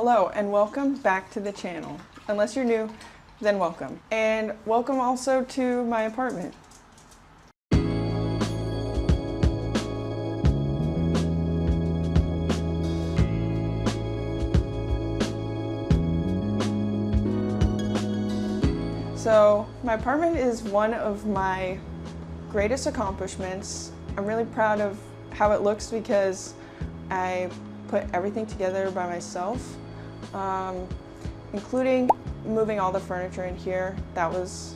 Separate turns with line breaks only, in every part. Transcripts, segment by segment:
Hello and welcome back to the channel. Unless you're new, then welcome. And welcome also to my apartment. So my apartment is one of my greatest accomplishments. I'm really proud of how it looks because I put everything together by myself, including moving all the furniture in here. That was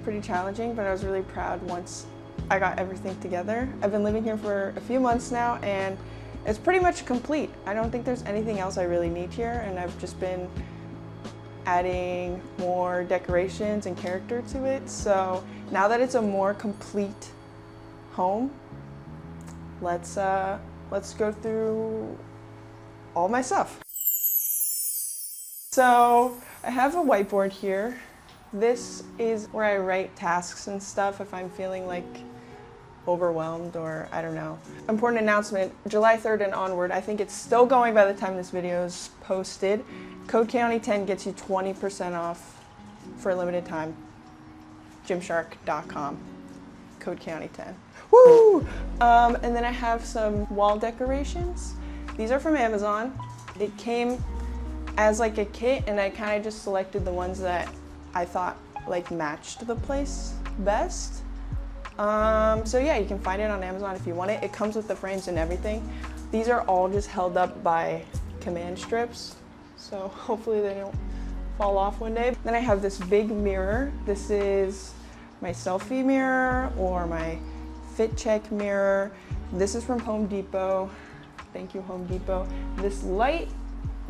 pretty challenging, but I was really proud once I got everything together. I've been living here for a few months now and it's pretty much complete. I don't think there's anything else I really need here, and I've just been adding more decorations and character to it. So now that it's a more complete home, let's go through all my stuff. So I have a whiteboard here. This is where I write tasks and stuff if I'm feeling like overwhelmed or I don't know. Important announcement, July 3rd and onward, I think it's still going by the time this video is posted. Code Keiani 10 gets you 20% off for a limited time. Gymshark.com. Code Keiani 10. Woo! And then I have some wall decorations. These are from Amazon. It came as like a kit and I kind of just selected the ones that I thought like matched the place best. So yeah, you can find it on Amazon if you want it. It comes with the frames and everything. These are all just held up by command strips, so hopefully they don't fall off one day. Then I have this big mirror. This is my selfie mirror or my fit check mirror. This is from Home Depot. Thank you, Home Depot. This light,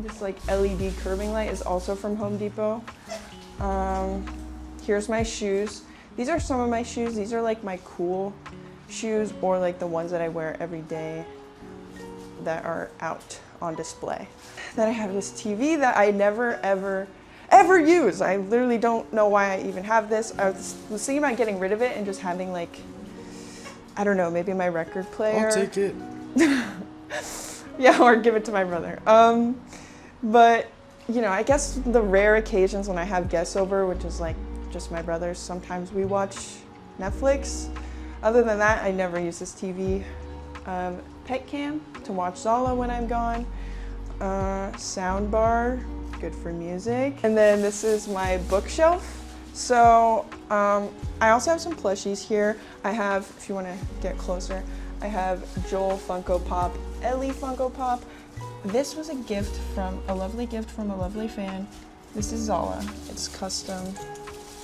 this like LED curving light is also from Home Depot. Here's my shoes. These are some of my shoes. These are like my cool shoes or like the ones that I wear every day that are out on display. Then I have this TV that I never ever use. I literally don't know why I even have this. I was thinking about getting rid of it and just having like, I don't know, maybe my record player.
I'll take it.
Yeah, or give it to my brother. But you know, I guess the rare occasions when I have guests over, which is like just my brothers, sometimes we watch Netflix. Other than that, I never use this TV. Pet cam to watch Zala when I'm gone. Sound bar, good for music. And then this is my bookshelf. So I also have some plushies here. I have, if you want to get closer, I have Joel Funko Pop, Ellie Funko Pop. This was a lovely gift from a lovely fan. This is Zala. It's custom.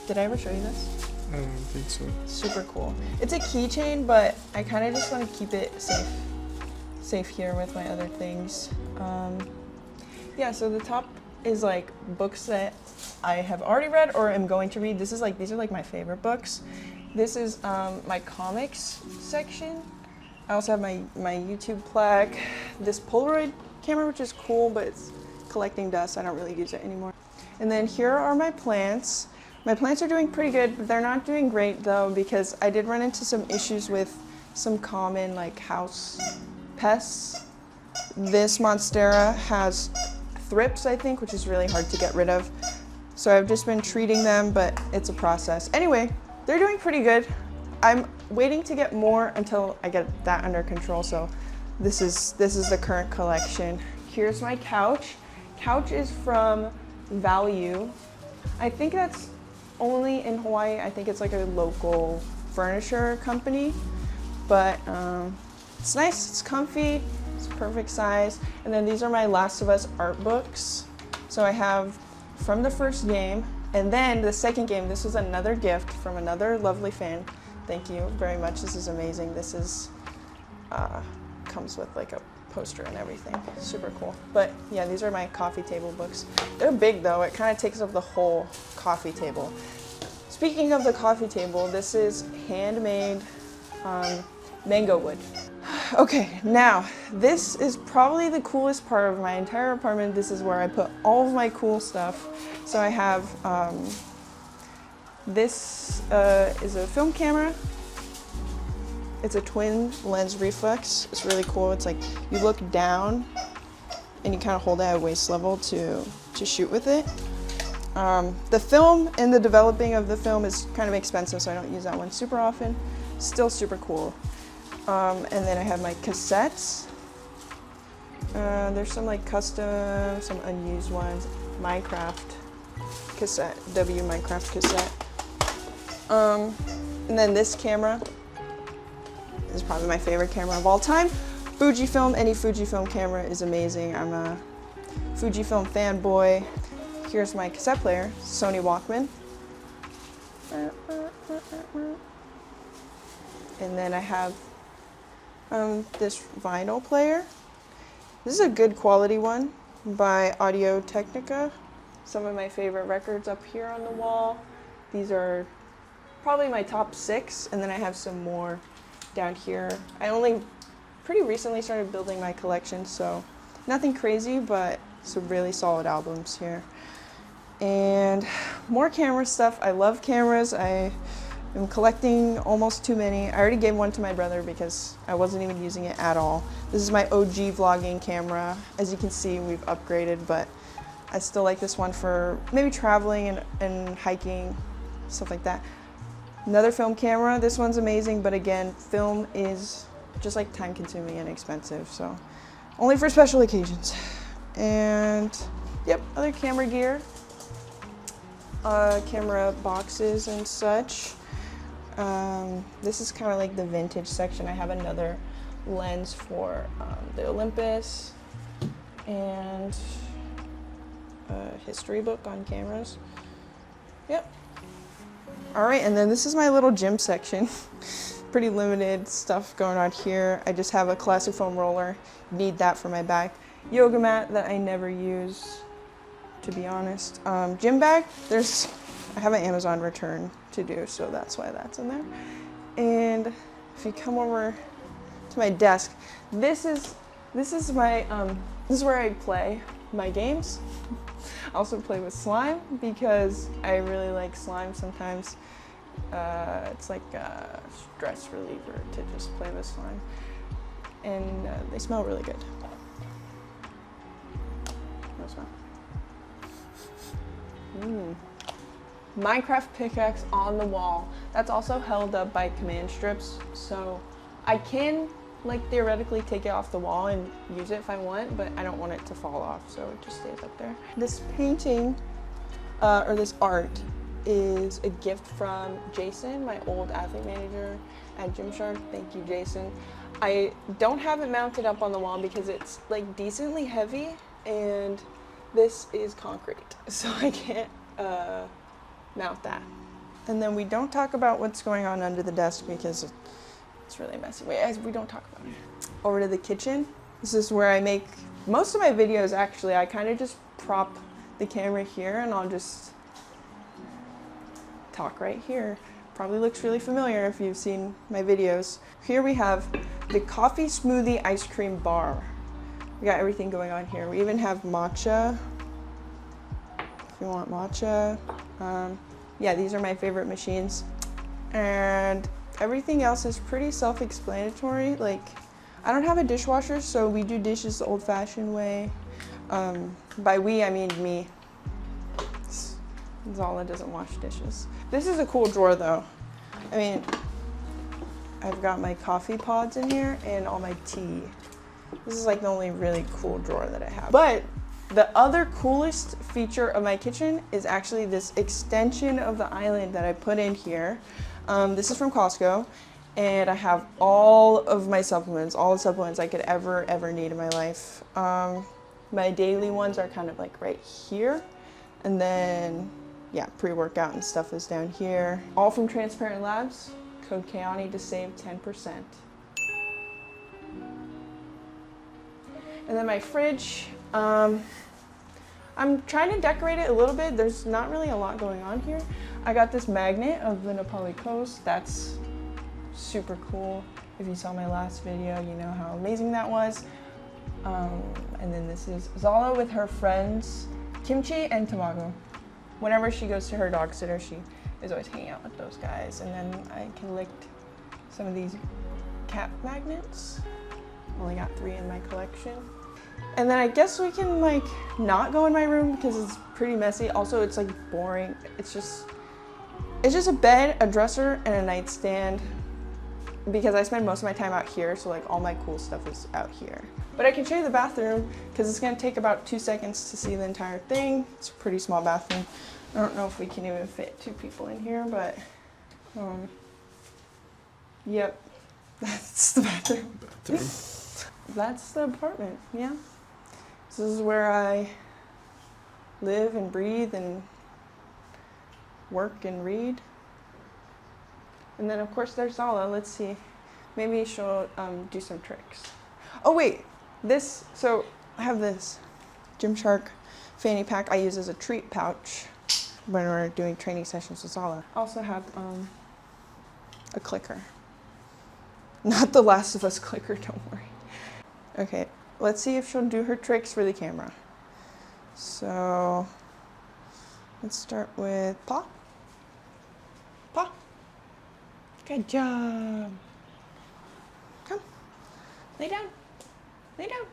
Did I ever show you this?
I don't think so.
Super cool. It's a keychain, but I kind of just want to keep it safe here with my other things. Yeah, so the top is like books that I have already read or am going to read. These are like my favorite books. This is my comics section. I also have my YouTube plaque. This Polaroid camera, which is cool, but it's collecting dust. I don't really use it anymore. And then here are my plants. My plants are doing pretty good, but they're not doing great though because I did run into some issues with some common like house pests. This Monstera has thrips, I think, which is really hard to get rid of. So I've just been treating them, but it's a process. Anyway, they're doing pretty good. I'm waiting to get more until I get that under control. So this is the current collection. Here's my couch. Couch is from Value. I think that's only in Hawaii. I think it's like a local furniture company, but it's nice, it's comfy, it's perfect size. And then these are my Last of Us art books. So I have from the first game, and then the second game, this was another gift from another lovely fan. Thank you very much, this is amazing. This is, comes with like a poster and everything, super cool. But yeah, these are my coffee table books. They're big though, it kind of takes up the whole coffee table. Speaking of the coffee table, this is handmade mango wood. Okay, now this is probably the coolest part of my entire apartment. This is where I put all of my cool stuff. So I have this is a film camera. It's a twin lens reflex. It's really cool. It's like you look down and you kind of hold it at waist level to shoot with it. The film and the developing of the film is kind of expensive, so I don't use that one super often. Still super cool. And then I have my cassettes. There's some like custom, some unused ones. Minecraft cassette, Minecraft cassette. And then this camera is probably my favorite camera of all time. Fujifilm, any Fujifilm camera is amazing. I'm a Fujifilm fanboy. Here's my cassette player, Sony Walkman. And then I have this vinyl player. This is a good quality one by Audio Technica. Some of my favorite records up here on the wall. These are probably my top 6, and then I have some more down here. I only pretty recently started building my collection, so nothing crazy, but some really solid albums here. And more camera stuff. I love cameras. I am collecting almost too many. I already gave one to my brother because I wasn't even using it at all. This is my OG vlogging camera. As you can see, we've upgraded, but I still like this one for maybe traveling and hiking, stuff like that. Another film camera. This one's amazing, but again, film is just like time consuming and expensive, so only for special occasions. And yep, other camera gear, camera boxes and such. This is kind of like the vintage section. I have another lens for the Olympus and a history book on cameras. Yep. All right, and then this is my little gym section. Pretty limited stuff going on here. I just have a classic foam roller. Need that for my back. Yoga mat that I never use, to be honest. Gym bag, I have an Amazon return to do, so that's why that's in there. And if you come over to my desk, this is where I play my games. I also play with slime because I really like slime sometimes. It's like a stress reliever to just play with slime. And they smell really good. No smell. Minecraft pickaxe on the wall. That's also held up by command strips, so I can like theoretically take it off the wall and use it if I want, but I don't want it to fall off, so it just stays up there. This painting, or this art, is a gift from Jason, my old athlete manager at Gymshark. Thank you, Jason. I don't have it mounted up on the wall because it's like decently heavy, and this is concrete, so I can't mount that. And then we don't talk about what's going on under the desk because it's really messy. We don't talk about it. Over to the kitchen. This is where I make most of my videos, actually. I kind of just prop the camera here and I'll just talk right here. Probably looks really familiar if you've seen my videos. Here we have the coffee smoothie ice cream bar. We got everything going on here. We even have matcha, if you want matcha. Yeah, these are my favorite machines. And everything else is pretty self-explanatory. Like, I don't have a dishwasher, so we do dishes the old-fashioned way. By we, I mean me. Zala doesn't wash dishes. This is a cool drawer, though. I mean, I've got my coffee pods in here and all my tea. This is like the only really cool drawer that I have. But the other coolest feature of my kitchen is actually this extension of the island that I put in here. This is from Costco, and I have all of my supplements, all the supplements I could ever need in my life. My daily ones are kind of like right here, and then yeah, pre-workout and stuff is down here. All from Transparent Labs. Code Keiani to save 10%. And then my fridge. I'm trying to decorate it a little bit. There's not really a lot going on here. I got this magnet of the Nepali coast. That's super cool. If you saw my last video, you know how amazing that was. And then this is Zala with her friends, Kimchi and Tamago. Whenever she goes to her dog sitter, she is always hanging out with those guys. And then I collect some of these cat magnets. Only got 3 in my collection. And then I guess we can like not go in my room because it's pretty messy. Also, it's like boring. It's just a bed, a dresser, and a nightstand because I spend most of my time out here, so like all my cool stuff is out here. But I can show you the bathroom because it's gonna take about 2 seconds to see the entire thing. It's a pretty small bathroom. I don't know if we can even fit 2 people in here, but yep, that's the bathroom. That's the apartment, yeah. This is where I live and breathe and work and read. And then of course there's Zala. Let's see, maybe she'll do some tricks. Oh wait, so I have this Gymshark fanny pack I use as a treat pouch when we're doing training sessions with Zala. I also have a clicker. Not the Last of Us clicker, don't worry. Okay, let's see if she'll do her tricks for the camera. So let's start with paw. Paw. Good job. Come. Lay down. Lay down.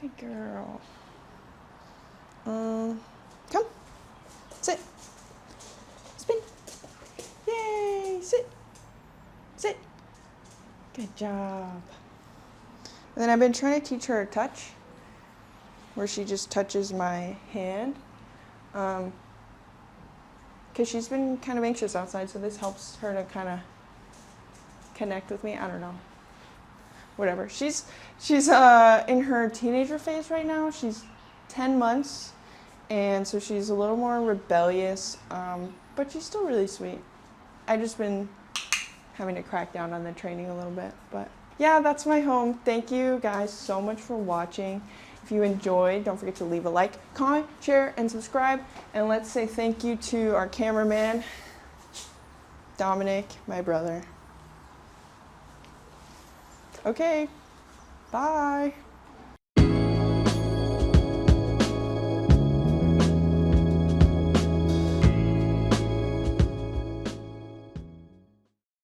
Good girl. Come. Sit. Spin. Yay. Sit. Sit. Good job. And then I've been trying to teach her a touch where she just touches my hand. Because she's been kind of anxious outside, so this helps her to kind of connect with me. I don't know. Whatever. She's in her teenager phase right now. She's 10 months, and so she's a little more rebellious, but she's still really sweet. I've just been having to crack down on the training a little bit, but yeah, that's my home. Thank you guys so much for watching. If you enjoyed, don't forget to leave a like, comment, share, and subscribe. And let's say thank you to our cameraman, Dominic, my brother. Okay, bye.